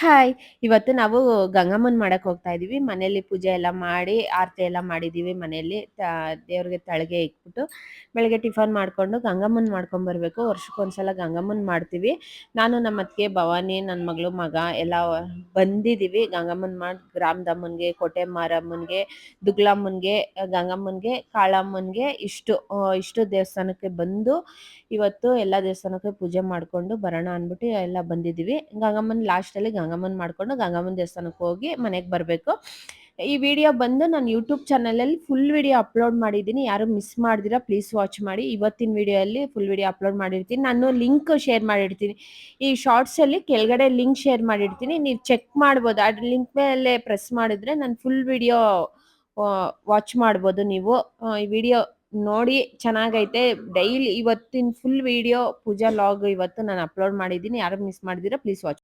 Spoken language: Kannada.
ಹಾಯ್! ಇವತ್ತು ನಾವು ಗಂಗಮ್ಮನ್ ಮಾಡಕ್ ಹೋಗ್ತಾ ಇದೀವಿ. ಮನೇಲಿ ಪೂಜೆ ಎಲ್ಲ ಮಾಡಿ, ಆರತಿ ಎಲ್ಲ ಮಾಡಿದೀವಿ ಮನೇಲಿ. ದೇವ್ರಿಗೆ ತಳಗೆ ಇಟ್ಬಿಟ್ಟು, ಬೆಳಗ್ಗೆ ಟಿಫನ್ ಮಾಡ್ಕೊಂಡು ಗಂಗಮ್ಮನ್ ಮಾಡ್ಕೊಂಡ್ ಬರ್ಬೇಕು. ವರ್ಷಕ್ಕೊಂದ್ಸಲ ಗಂಗಮ್ಮನ್ ಮಾಡ್ತೀವಿ. ನಾನು ನಮ್ಮ ಅತ್ತಿಗೆ, ಭವಾನಿ, ನನ್ ಮಗಳು, ಮಗ ಎಲ್ಲ ಬಂದಿದೀವಿ. ಗಂಗಮ್ಮನ್ ಗ್ರಾಮದಮ್ಮನ್ಗೆ, ಕೋಟೆ ಮಾರಮ್ಮನ್ಗೆ, ದುಗ್ಲಮ್ಮನ್ಗೆ, ಗಂಗಮ್ಮನ್ಗೆ, ಕಾಳಮ್ಮನ್ಗೆ ಇಷ್ಟು ದೇವಸ್ಥಾನಕ್ಕೆ ಬಂದು ಇವತ್ತು ಎಲ್ಲ ದೇವಸ್ಥಾನಕ್ಕೆ ಪೂಜೆ ಮಾಡ್ಕೊಂಡು ಬರೋಣ ಅಂದ್ಬಿಟ್ಟು ಎಲ್ಲ ಬಂದಿದೀವಿ. ಲಾಸ್ಟಲ್ಲಿ ಗಂಗಮ್ಮನ್ ಮಾಡ್ಕೊಂಡು ಗಂಗಮ್ಮನ್ ದೇವಸ್ಥಾನಕ್ಕೆ ಹೋಗಿ ಮನೆಗೆ ಬರಬೇಕು. ಈ ವಿಡಿಯೋ ಬಂದು ನಾನು ಯೂಟ್ಯೂಬ್ ಚಾನಲಲ್ಲಿ ಫುಲ್ ವಿಡಿಯೋ ಅಪ್ಲೋಡ್ ಮಾಡಿದ್ದೀನಿ. ಯಾರು ಮಿಸ್ ಮಾಡ್ದಿರಾ ಪ್ಲೀಸ್ ವಾಚ್ ಮಾಡಿ. ಇವತ್ತಿನ ವಿಡಿಯೋಲ್ಲಿ ಫುಲ್ ವಿಡಿಯೋ ಅಪ್ಲೋಡ್ ಮಾಡಿರ್ತೀನಿ. ನಾನು ಲಿಂಕ್ ಶೇರ್ ಮಾಡಿರ್ತೀನಿ. ಈ ಶಾರ್ಟ್ಸಲ್ಲಿ ಕೆಳಗಡೆ ಲಿಂಕ್ ಶೇರ್ ಮಾಡಿರ್ತೀನಿ, ನೀವು ಚೆಕ್ ಮಾಡ್ಬೋದು. ಆ ಲಿಂಕ್ ಮೇಲೆ ಪ್ರೆಸ್ ಮಾಡಿದ್ರೆ ನಾನು ಫುಲ್ ವಿಡಿಯೋ ವಾಚ್ ಮಾಡ್ಬೋದು ನೀವು. ಈ ವಿಡಿಯೋ ನೋಡಿ, ಚೆನ್ನಾಗೈತೆ. ಡೈಲಿ ಇವತ್ತಿನ ಫುಲ್ ವಿಡಿಯೋ ಪೂಜಾ ಲಾಗ್ ಇವತ್ತು ನಾನು ಅಪ್ಲೋಡ್ ಮಾಡಿದ್ದೀನಿ. ಯಾರು ಮಿಸ್ ಮಾಡಿದಿರಾ ಪ್ಲೀಸ್ ವಾಚ್.